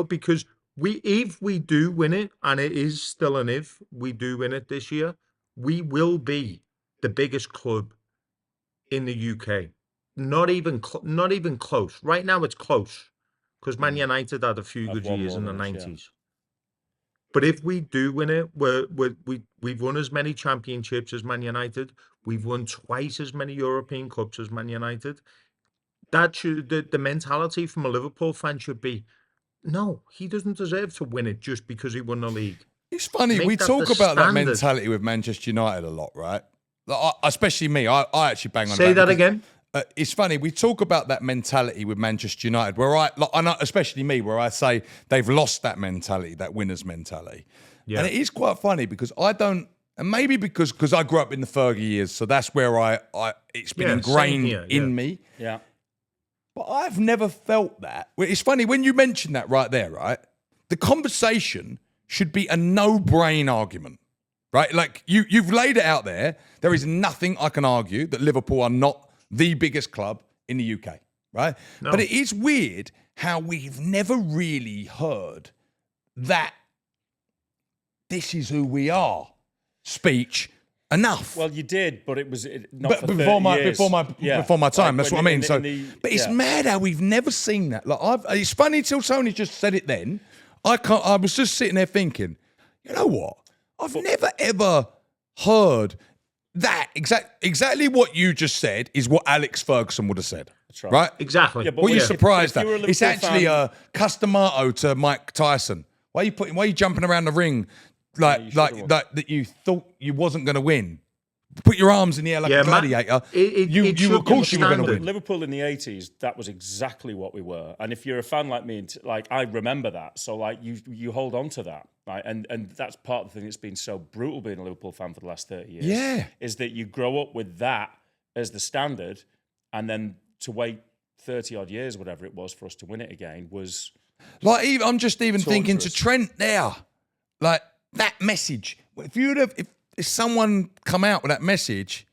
Because if we do win it, and it is still an if we do win it this year, we will be the biggest club in the UK. Not even close. Right now, it's close because Man United had a few Have good won years in the more than us, 90s. But if we do win it, we've won as many championships as Man United. We've won twice as many European Cups as Man United. That should the mentality from a Liverpool fan should be, no, he doesn't deserve to win it just because he won the league. It's funny, Make we that talk the about that standard. mentality with Manchester United a lot, right? Like, especially me, I actually bang on Say about that it because, again. It's funny, we talk about that mentality with Manchester United, where especially me, where I say they've lost that mentality, that winner's mentality. Yeah. And it is quite funny because I don't, and maybe because I grew up in the Fergie years, so that's where it's been ingrained in me. Yeah. But I've never felt that. It's funny, when you mention that right there, right? The conversation should be a no-brain argument, right? Like, you've laid it out there. There is nothing I can argue that Liverpool are not the biggest club in the UK, right? No. But it is weird how we've never really heard that this is who we are speech enough. Well, you did, but it was not for 30 years. Before my time. Like that's what I mean. But it's yeah. mad how we've never seen that. Like, it's funny until Tony just said it. Then I was just sitting there thinking, you know what? I've never ever heard that exactly what you just said is what Alex Ferguson would have said. That's right. Right? Exactly. Yeah, but What are you if surprised you were a at? It's Liverpool actually fan- a Customato to Mike Tyson. Why are you jumping around the ring like that you thought you wasn't going to win? Put your arms in the air like a gladiator. You of course you were going to win. Liverpool in the 80s, that was exactly what we were. And if you're a fan like me, like I remember that. So like you hold on to that. Right? And that's part of the thing that's been so brutal being a Liverpool fan for the last 30 years. Yeah. Is that you grow up with that as the standard, and then to wait 30 odd years, whatever it was, for us to win it again was Like, I'm just even thinking to torturous. Trent there, like that message. If someone come out with that message,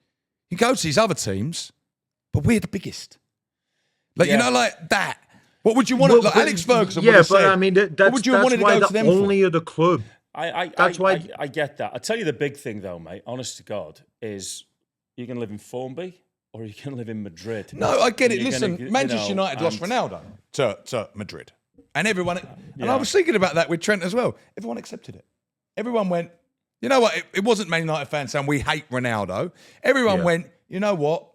you go to these other teams, but we're the biggest. Like, Yeah. you know, like that. What would you want? Well, like but- Alex Ferguson would Yeah, have but said. I mean, what would you have wanted to why go the to them only for? other club. That's why. I get that. I tell you the big thing though, mate, honest to God, is you're going to live in Formby or you're going to live in Madrid. No, I get it. You're Listen, gonna, Manchester United lost Ronaldo to Madrid. And everyone, and I was thinking about that with Trent as well. Everyone accepted it. Everyone went, you know what? It wasn't Man United fans saying we hate Ronaldo. Everyone went, you know what?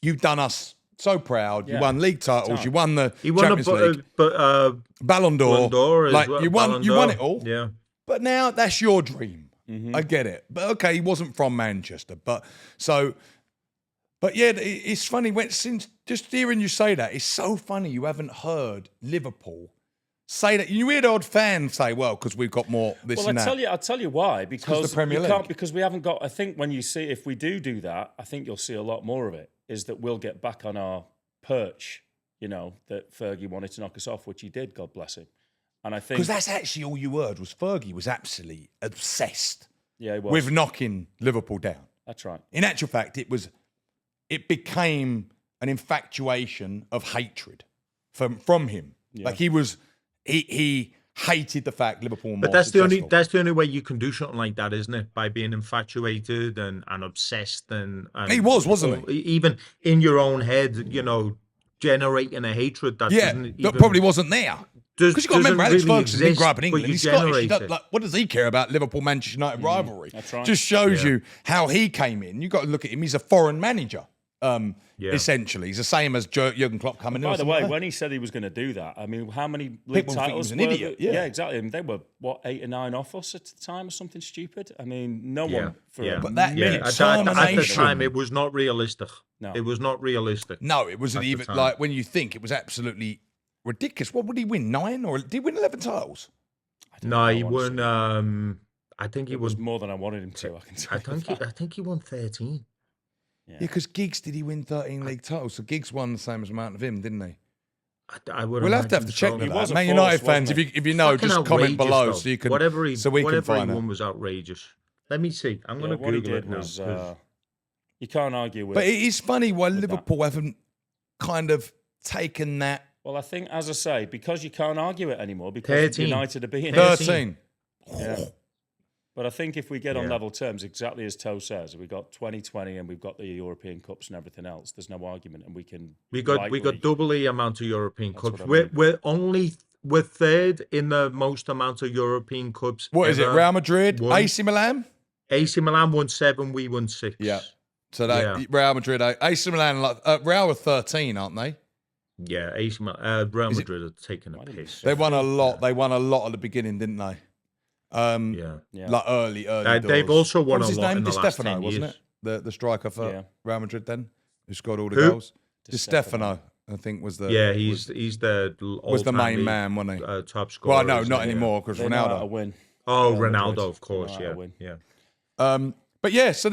You've done us so proud. You won league titles. You won the Champions League. Ballon d'Or. as Like, well, you won it all. Yeah. But now that's your dream. I get it. But okay, he wasn't from Manchester. But yeah, it's funny since just hearing you say that, it's so funny you haven't heard Liverpool say that. You hear the odd fans say, well, because we've got more this Well, and that. I'll tell you why. Because the Premier you can't, League. because we haven't got. I think when you see, if we do that, I think you'll see a lot more of it. Is that we'll get back on our perch. You know that Fergie wanted to knock us off, which he did. God bless him. And I think Because that's actually all you heard was Fergie was absolutely obsessed he was. with knocking Liverpool down. That's right. In actual fact, it became an infatuation of hatred from him. Yeah. Like he hated the fact Liverpool were more But that's successful. the only way you can do something like that, isn't it? By being infatuated and obsessed and He was, wasn't he? Even in your own head, generating a hatred that Yeah, doesn't that even, probably wasn't there. Because you got to remember, Alex really Ferguson didn't grow up in exist, England. but you He's Scottish. He generate does, it. like, what does he care about Liverpool-Manchester United rivalry? That's right. Just shows Yeah. you how he came in. You got to look at him. He's a foreign manager, essentially. He's the same as Jurgen Klopp coming in. By or the way, something. when he said he was going to do that, I mean, how many league People think he titles was an were idiot, there? yeah. Exactly. I mean, they were, 8 or 9 off us at the time or something stupid? I mean, no one for yeah. But that At the determination. time, it was not realistic. No. It was not realistic. No, it wasn't At the even time. like when you think it was absolutely ridiculous. What would he win? 9 or did he win 11 titles? No, he honestly. won. I think he It was won. more than I wanted him to. I can tell you that. I think he won 13. Yeah, because Giggs did he win 13 league titles? So Giggs won the same amount of him, didn't he? I would. We'll have to imagine check so. with He was that. a Man force, United fans, wasn't if you know, Fucking just comment outrageous, below though. so you can whatever he can find won out. was outrageous. Let me see. I'm Yeah, going to what he Google did it now. was, 'cause- you can't argue with But it is funny why that. Liverpool haven't kind of taken that Well, I think, as I say, because you can't argue it anymore, because 13. United are being 13. Yeah. But I think if we get on Yeah. level terms, exactly as Toe says, we got 2020 and we've got the European Cups and everything else. There's no argument, and we can. We got rightly- double the amount of European That's Cups. what I mean. We're third in the most amount of European Cups. What is it? ever Real Madrid, won. AC Milan. AC Milan won 7, we won 6. Yeah. So they Yeah. Real Madrid, AC Milan, Real are 13, aren't they? Yeah, AC Milan, Real Madrid are taking a Why didn't piss. They won a lot. They won a lot at the beginning, didn't they? Yeah. Like early They've doors. also won What was a his lot name? in the Di last Stefano, 10 wasn't years. it? The striker for Yeah. Real Madrid then, who scored all the Who? goals. Di Stefano, I think, was the He's the was the all-time main league, man, wasn't he? top scorer. Well, no, isn't not he? anymore because They know how to Ronaldo. win. Oh, Real Madrid. Ronaldo, of course, They know how to yeah, win. yeah. But yeah, so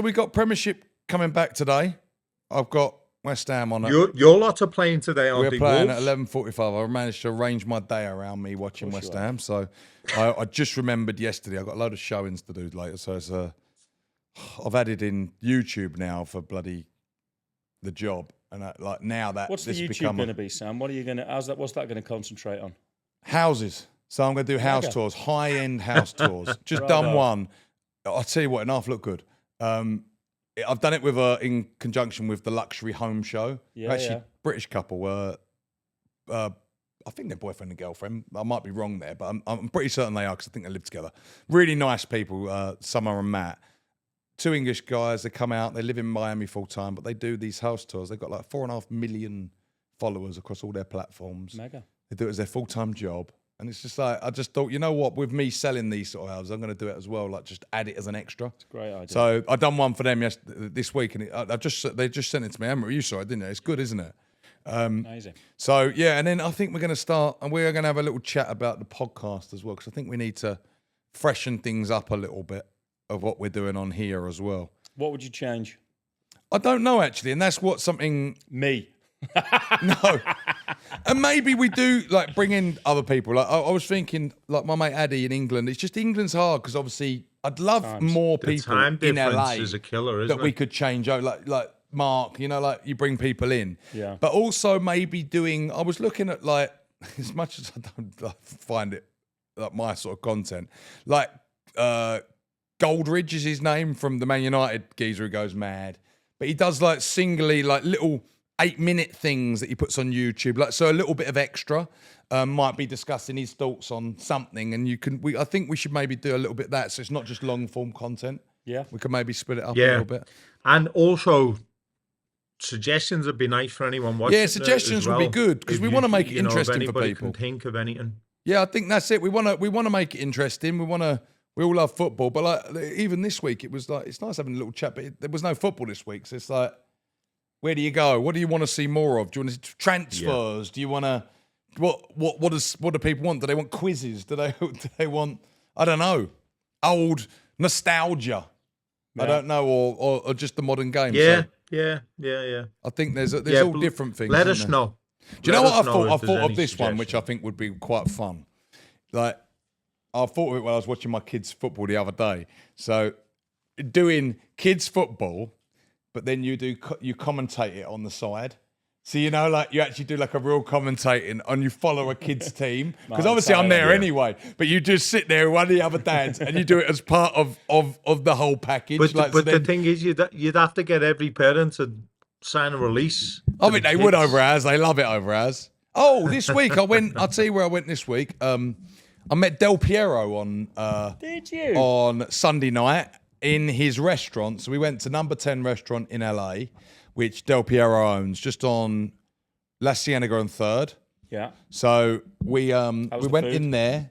we got Premiership coming back today. I've got West Ham on it. Your lot are playing today, aren't We're they? playing Wolves? at 11:45. I managed to arrange my day around me watching course West you Ham. So I just remembered yesterday. I've got a load of showings to do later. So it's I've added in YouTube now for bloody the job. And like now that What's the this YouTube become going to be, Sam? What are you going to? What's that going to concentrate on? houses. So I'm going to do house Mega. tours, high-end house tours. Just Right done on. one. I'll tell you what, it half look good. I've done it with in conjunction with the Luxury Home Show. Yeah, Actually, yeah. British couple. I think they're boyfriend and girlfriend. I might be wrong there, but I'm pretty certain they are because I think they live together. Really nice people, Summer and Matt. Two English guys. They come out. They live in Miami full time, but they do these house tours. They've got like 4.5 million followers across all their platforms. Mega. They do it as their full-time job. And it's just like, I just thought, you know what, with me selling these sort of houses, I'm going to do it as well, like just add it as an extra. Great idea. So I done one for them this week, and they just sent it to me. Emma, you saw it, didn't you? It's good, isn't it? Amazing. So yeah, and then I think we're going to start, and we're going to have a little chat about the podcast as well, because I think we need to freshen things up a little bit of what we're doing on here as well. What would you change? I don't know actually, and that's what something. Me. No. And maybe we do like bring in other people. Like I was thinking, like my mate Addy in England. It's just England's hard because obviously I'd love more The people time in difference LA is a killer, isn't that we it? could change out. Like Mark, you know, like you bring people in. Yeah. But also maybe doing. I was looking at like as much as I don't find it like my sort of content. Like Goldridge is his name from the Man United geezer who goes mad, but he does like singly like little 8-minute things that he puts on YouTube, like so a little bit of extra. Might be discussing his thoughts on something, and I think we should maybe do a little bit of that, so it's not just long form content. Yeah. We could maybe split it up a Yeah. little bit. And also, suggestions would be nice for anyone watching. Yeah, suggestions would be good, because If we you- want to make it you know, if interesting for anybody people. can think of anything. Yeah, I think that's it. We want to make it interesting. We all love football, but like even this week, it was like it's nice having a little chat. But there was no football this week, so it's like, where do you go? What do you want to see more of? Do you want to transfers? Do you want to what do people want? Do they want quizzes? Do they want I don't know, old nostalgia? I don't know, or just the modern game. Yeah, So yeah. I think there's Yeah, all but different things. Let isn't us there? know. Do you know Let what us I thought? know I if there's thought of any this one, which I suggestions. think would be quite fun. Like, I thought of it when I was watching my kids' football the other day. So, doing kids' football, but then you commentate it on the side. So, you know, like you actually do like a real commentating and you follow a kid's team. Because obviously I'm there anyway, but you just sit there with one of the other dads and you do it as part of the whole package. But, like, the thing is, you'd have to get every parent to sign a release. I to think the they would kids. over ours. They love it over ours. Oh, this week I'll tell you where I went this week. I met Del Piero Did you? on Sunday night in his restaurant. So we went to Number 10 restaurant in LA, which Del Piero owns, just on La Cienega and 3rd. Yeah. So we was the went food? in there.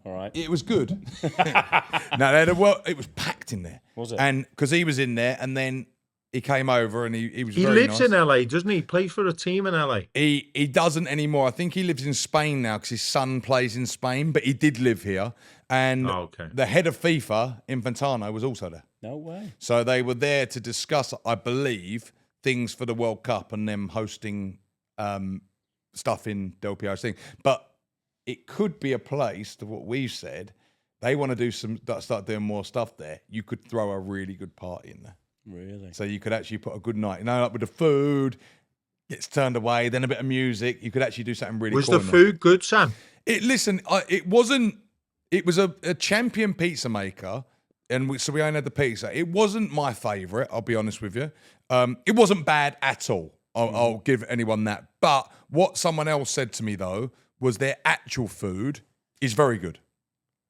All right. It was good. It was packed in there. Was it? And because he was in there, and then he came over and he was He very lives nice. in LA, doesn't he? He plays for a team in LA. He doesn't anymore. I think he lives in Spain now because his son plays in Spain, but he did live here. And Oh, okay. the head of FIFA, Infantino, was also there. No way. So they were there to discuss, I believe, things for the World Cup and them hosting stuff in Del Piero's thing. But it could be a place, to what we've said, they want to do start doing more stuff there. You could throw a really good party in there. Really? So you could actually put a good night, you know, like with the food, gets turned away, then a bit of music. You could actually do something really Was cool. the food good, Sam? It wasn't it was a champion pizza maker, and so we only had the pizza. It wasn't my favourite, I'll be honest with you. It wasn't bad at all. I'll give anyone that. But what someone else said to me, though, was their actual food is very good.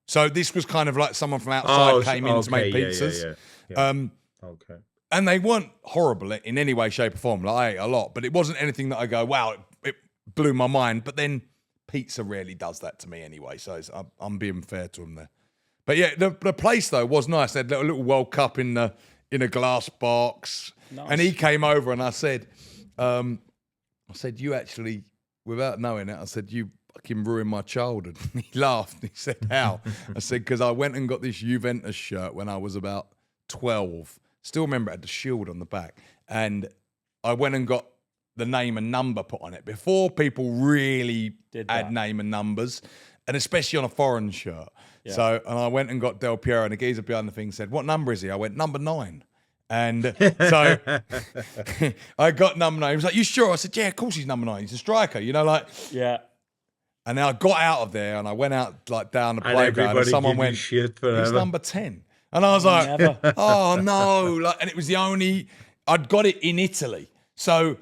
So this was kind of like someone from outside came in to make pizzas. Okay. And they weren't horrible in any way, shape, or form. Like, I ate a lot, but it wasn't anything that I go, wow, it blew my mind. But then pizza rarely does that to me anyway, so I'm being fair to them there. But yeah, the place though was nice. They had a little World Cup in a glass box, and he came over and I said, you actually, without knowing it, I said, you fucking ruined my childhood. He laughed. He said, how? I said, because I went and got this Juventus shirt when I was about 12. Still remember it had the shield on the back, and I went and got the name and number put on it before people really had name and numbers, and especially on a foreign shirt. Yeah. So, and I went and got Del Piero, and the geezer behind the thing said, what number is he? I went, number 9. And so I got number 9. He was like, you sure? I said, yeah, of course he's number 9. He's a striker, Yeah. And then I got out of there and I went out like down the playground and someone went, shit he's number 10. And I was like, oh no. And it was I'd got it in Italy. So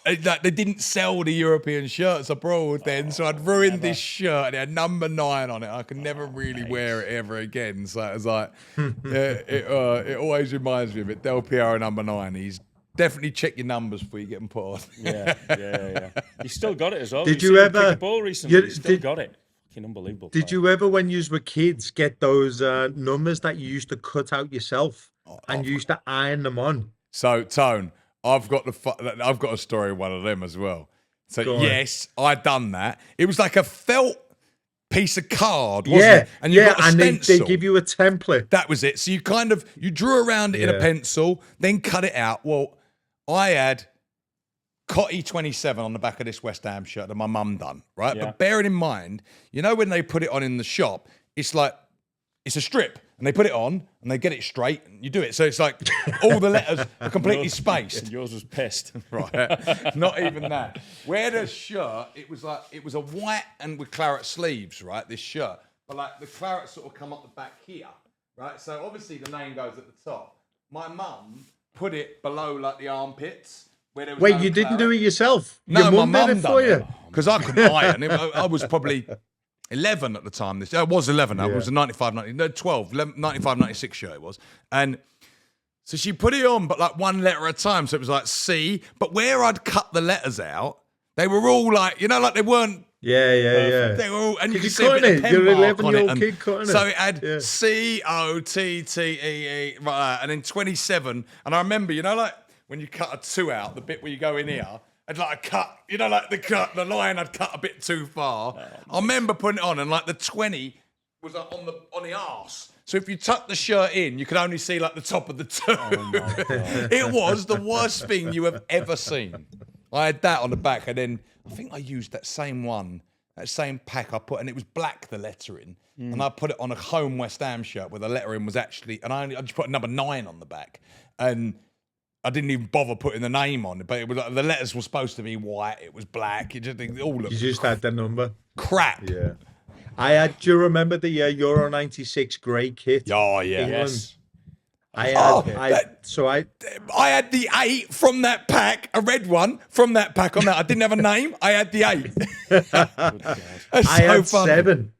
they didn't sell the European shirts abroad then. So I'd ruined this shirt and it had number 9 on it. I could never really wear it ever again. So it was like, it always reminds me of it. Del Piero number 9. He's definitely check your numbers before you get them put on. Yeah. You still got it as well. Did you ever kick a ball recently? You still got it. Fucking unbelievable. Did you ever, when you were kids, get those numbers that you used to cut out yourself and you used to iron them on? So Tone, I've got a story of one of them as well. So yes, I'd done that. It was like a felt piece of card, wasn't it? And you got a stencil. They give you a template. That was it. So you drew around it in a pencil, then cut it out. Well, I had Cotty 27 on the back of this West Ham shirt that my mum done, right? Yeah. But bearing in mind, when they put it on in the shop, it's like, it's a strip, and they put it on, and they get it straight, and you do it. So it's like all the letters are completely spaced. And yours was pissed. Right. Not even that. Where the shirt, it was a white and with claret sleeves, right, this shirt. But like the claret sort of come up the back here, right? So obviously the name goes at the top. My mum put it below like the armpits. Wait, you didn't do it yourself? No, your mum did it for you? Because I couldn't iron. I was probably 11 at the time. I was 11. It was a 95, 96 shirt it was. And so she put it on, but like one letter at a time. So it was like C. But where I'd cut the letters out, they were all like, like they weren't. Yeah. They were all, and you could see a bit of pen You're mark 11-year-old on it. kid cutting it. So it had COTTEE, right, and then 27. And I remember, like when you cut a 2 out, the bit where you go in here, I'd like a cut, like the line I'd cut a bit too far. I remember putting it on, and like the 20 was on the arse. So if you tuck the shirt in, you could only see like the top of the 2. Oh my God. It was the worst thing you have ever seen. I had that on the back, and then I think I used that same pack I put, and it was black, the lettering, and I put it on a home West Ham shirt where the lettering was actually, and I just put number 9 on the back, and I didn't even bother putting the name on it, but it was like the letters were supposed to be white, it was black, it just had the number. Crap. Yeah. Do you remember the Euro 96 grey kit? Oh, yeah. England? Yes. I had the 8 from that pack, a red one from that pack on that. I didn't have a name. I had the 8. I had 7.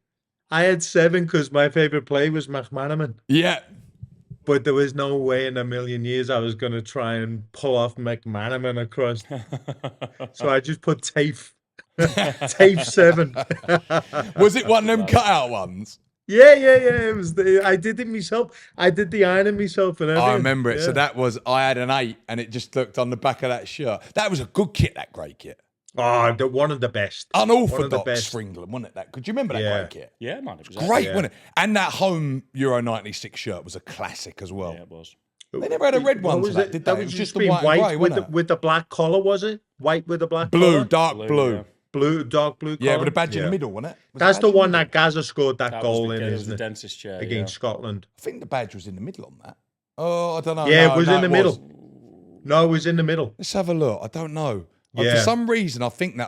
I had 7 because my favourite player was McManaman. Yeah. But there was no way in a million years I was going to try and pull off McManaman across. So I just put TAFE. TAFE 7. Was it one of them cutout ones? Yeah. It was I did it myself. I did the ironing myself and everything. I remember it. Yeah. So I had an 8, and it just looked on the back of that shirt. That was a good kit, that grey kit. Oh, one of the best. Unorthodox for England, wasn't it? That could you remember that grey kit? Yeah, man, it was great, wasn't it? And that home Euro 96 shirt was a classic as well. Yeah, it was. They never had a red one to that, did they? It was just the white and grey, wasn't it? With the black collar, was it? White with the black collar? Dark blue. Yeah. Blue, dark blue collar. Yeah, with a badge in the middle, wasn't it? That's the one that Gaza scored that goal in, isn't it? The dentist chair, against Scotland. I think the badge was in the middle on that. Oh, I don't know. Yeah, it was in the middle. No, it was in the middle. Let's have a look. I don't know. For some reason, I think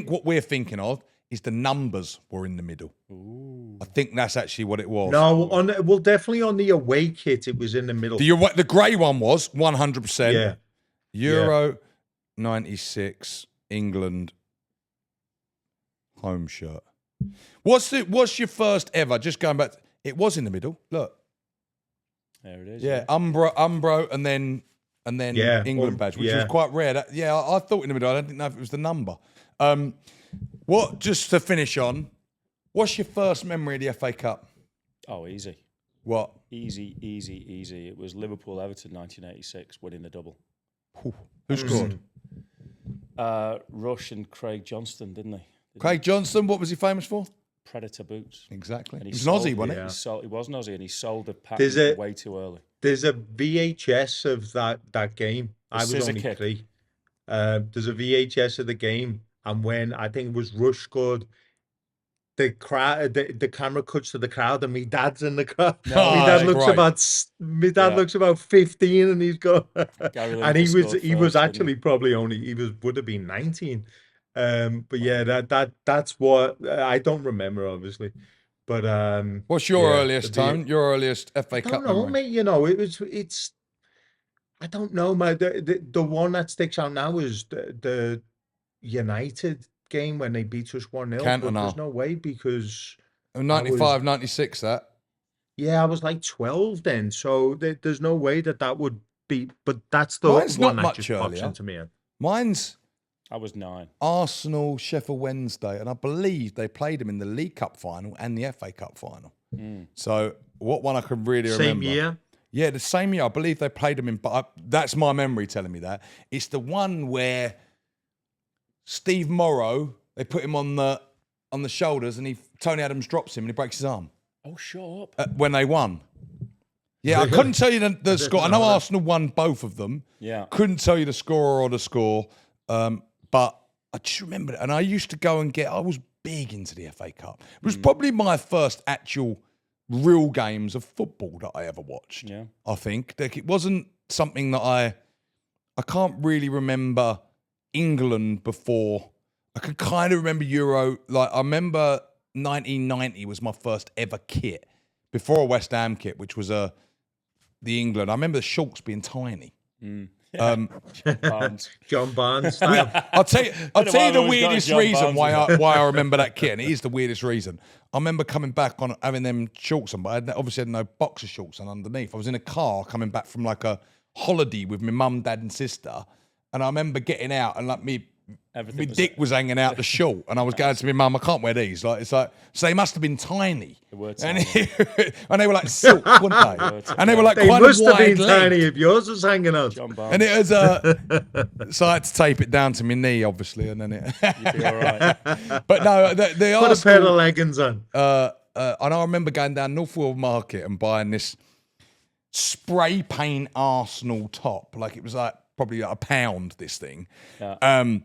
what we're thinking of is the numbers were in the middle. Ooh. I think that's actually what it was. No, definitely on the away kit, it was in the middle. The grey one was 100%. Yeah. Euro 96 England home shirt. What's your first ever? Just going back, it was in the middle. Look. There it is. Yeah, Umbro, and then England badge, which was quite rare. I thought in the middle. I didn't know if it was the number. What? Just to finish on, what's your first memory of the FA Cup? Oh, easy. What? Easy. It was Liverpool-Everton 1986, winning the double. Who scored? Rush and Craig Johnston, didn't they? Craig Johnston. What was he famous for? Predator boots. Exactly. And He was an Aussie, wasn't he? He was an Aussie, and he sold the patent way too early. There's a VHS of that game. I was only 3. There's a VHS of the game, and when I think it was Rush scored, the crowd, the camera cuts to the crowd, and my dad's in the crowd. My dad looks about 15, and he's got, and he was actually probably would have been 19. But yeah, that's what I don't remember, obviously. But what's your earliest time? Your earliest FA Cup? I don't know, memory? mate. You know, it's. I don't know, man. The one that sticks out now is the United game when they beat us 1-0. But there's no way because 95, 96, that. Yeah, I was like 12 then, so there's no way that would be. But that's the Mine's one not that much just earlier. pops into me. Mine's. I was 9. Arsenal, Sheffield Wednesday, and I believe they played them in the League Cup final and the FA Cup final. So what one I can really remember? Same year? Yeah, the same year. I believe they played them in, but that's my memory telling me that. It's the one where Steve Morrow, they put him on the shoulders and Tony Adams drops him and he breaks his arm. Oh, shut up. When they won. Yeah, I couldn't tell you the score. I know Arsenal won both of them. Yeah. Couldn't tell you the score or the score. But I just remembered it. And I used to go and I was big into the FA Cup. It was probably my first actual real games of football that I ever watched. Yeah. I think. Like, it wasn't something that I can't really remember England before. I can kind of remember Euro. Like, I remember 1990 was my first ever kit before a West Ham kit, which was the England. I remember the shorts being tiny. John Barnes. I'll tell you the weirdest reason why I remember that kit, and it is the weirdest reason. I remember coming back on having them shorts on, but I obviously had no boxer shorts on underneath. I was in a car coming back from like a holiday with my mum, dad, and sister, and I remember getting out and like my dick was hanging out the short, and I was going to my mum, I can't wear these. Like it's like, so they must have been tiny. They were and, tiny. and they were like silk, weren't they? And they were like They quite must have wide been tiny if yours was hanging out. John Barnes. And it was so I had to tape it down to my knee, obviously, and then it. You'd be all right. But no, the Put Arsenal, a pair of leggings on. and I remember going down Northfield Market and buying this spray paint Arsenal top, like it was like probably like £1. This thing. Yeah.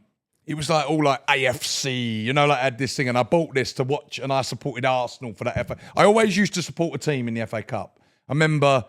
It was like all like AFC, you know, like I had this thing, and I bought this to watch, and I supported Arsenal for that FA. I always used to support a team in the FA Cup. I remember,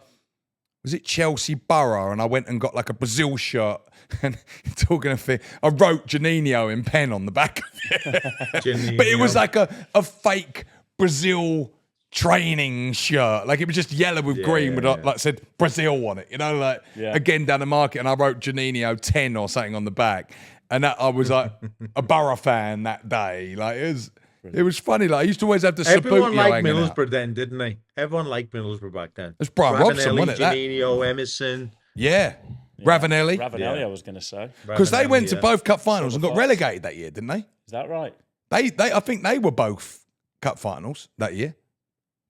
was it Chelsea Borough, and I went and got like a Brazil shirt, and talking of it, I wrote Janino in pen on the back of it. But it was like a fake Brazil training shirt. Like it was just yellow with green with like said Brazil on it, you know, like again down the market, and I wrote Janino 10 or something on the back. And that I was like a Borough fan that day. Like it was funny. Like I used to always have the Everyone liked hanging Middlesbrough out. then, didn't they? Everyone liked Middlesbrough back then. It's Brian Robson, Ravanelli, wasn't it? That? Janino, Emerson. Yeah. Ravanelli. Ravanelli, I was going to say. Because they went to both cup finals and got Fox. relegated that year, didn't they? Is that right? I think they were both cup finals that year,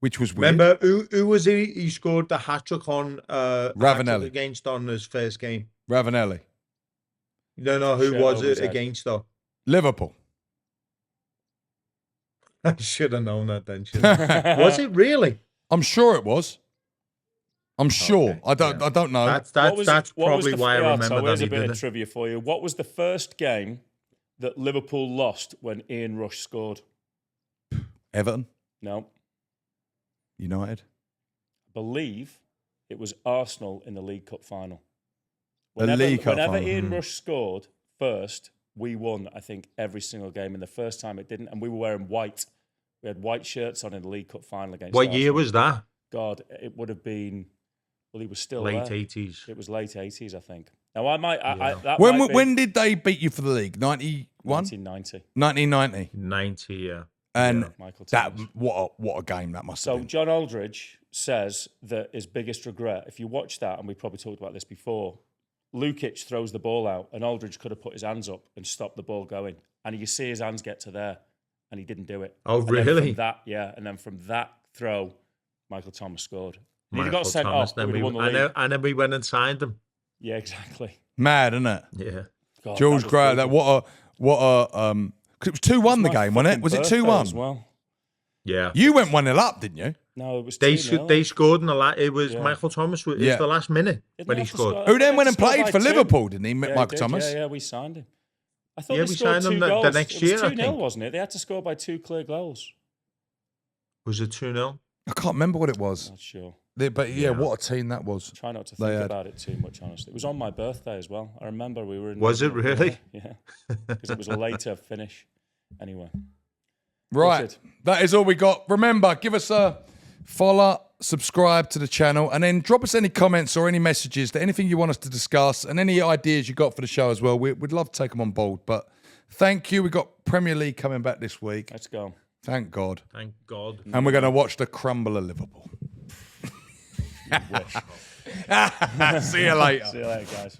which was weird. Remember who was he? He scored the hat trick on Ravanelli against on his first game. Ravanelli. No, who was it against though? Liverpool. I should have known that then. Was it really? I'm sure it was. I'm sure. Okay. I don't know. That's probably why I remember so that. Here's a bit of trivia for you. What was the first game that Liverpool lost when Ian Rush scored? Everton. No. United. I believe it was Arsenal in the League Cup final. League Cup whenever final. Ian Rush scored first, we won, I think, every single game. And the first time it didn't. And we were wearing white. We had white shirts on in the League Cup final against What Arsenal. year was that? God, it would have been, well, he was still Late there. 80s. It was late 80s, I think. Now, I might... that When might be when did they beat you for the league? 91? 1990. 1990. 90, yeah. And Michael that Thomas. what a game that must have So been. John Aldridge says that his biggest regret, if you watch that, and we probably talked about this before, Lukic throws the ball out and Aldridge could have put his hands up and stopped the ball going. And you see his hands get to there and he didn't do it. Oh, And then really? from that, yeah. And then from that throw, Michael Thomas scored. And he'd have Michael got sent Thomas, off. then We'd have won the and, league. then we went and signed him. Yeah, exactly. Mad, isn't it? Yeah. God, George that was Graham, brutal. what a 'cause it was 2-1 the My game, wasn't it? fucking Was it birthday 2-1? as well? Yeah. You went 1-0 up, didn't you? No, it was They 2-0. they scored in the last. It was Yeah. Michael Thomas. It was Yeah. the last minute Didn't when they he have to scored. score? Who They then had went to and score played by for 2. Liverpool, didn't he, Yeah, Michael did. Thomas? Yeah, we signed him. I thought Yeah, they we scored signed him 2 the goals. next It year, was I 2-0, think. wasn't it? They had to score by 2 clear goals. Was it 2-0? I can't remember what it was. Not sure. But yeah, what a team that was. Try not to They think had- about it too much, honestly. It was on my birthday as well. I remember we were in... Was it really? Yeah. Because it was a later finish. Anyway. Right. Wicked. That is all we got. Remember, give us a follow, subscribe to the channel, and then drop us any comments or any messages, to anything you want us to discuss, and any ideas you got for the show as well. We'd love to take them on board. But thank you. We've got Premier League coming back this week. Let's go. Thank God. Thank God. And we're going to watch the crumble of Liverpool. See you later. See you later, guys.